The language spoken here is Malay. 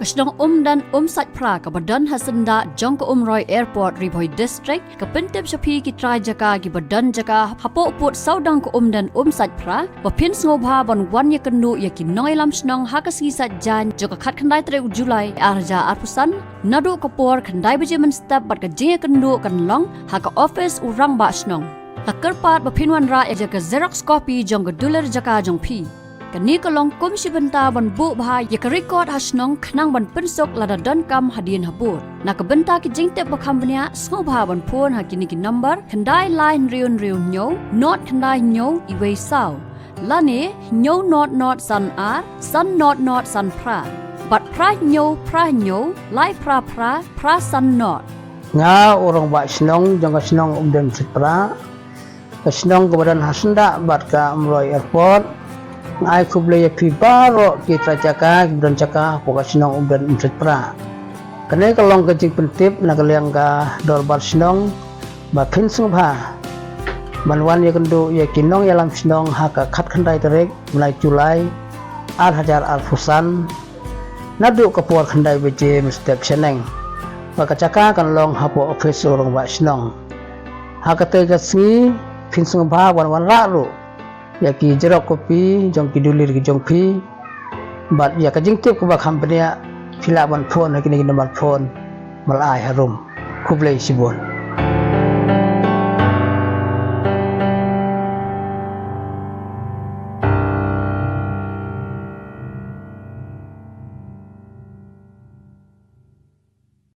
Kasnong dan sat pra ka badan hasanda jong ka Roy Airport Riboy District ka pentep shapi ki try jaka ki badan jaka hapo put saudang ka dan sat pra bapin ngobha ban wan ya kenu ya ki noy lam snong hakasi sat jan joka khat khandai 3 Julai arja arpusan nadu kapor khandai bejemen step bat ka je kenu kan long ha ka office urang ba snong takerpat bapin wan ra ya jaka xerox copy jong ka duler jaka jong pi kani kalong komisi benta ban bu bahai ya ka record hasnong khnang ban pensok lada don kam hadien habut na ka benta ki jingtep ba company sngo bha ban phone ha kini ki number khandai line riun nyo not khandai nyo iwei sao lane nyo not san not san pra but pra nyo lai pra san not nga orang ba snong jang snong umdem pra snong kebadan hasanda bat ka Roy Airport ai kublaya pi baro kita jaka dan jaka pokas nong dan umset pra kene kalong kecik pentip na kaliang ka dorbar snong ba pinsung bha banwan ya kendo ya kinong ya lam snong haka khat khandai terek mulai Julai al hajar al fusan nadu kapur khandai beje mestep seneng maka jaka kan long hapo office orang ba snong haka tega singi pinsung bha wan ralu ya ki jerok kopi jong ki dulir ki jong pi bat ya ka jingtip ko ba company phila ban phone ha kini nomor phone malai harum kublai sibon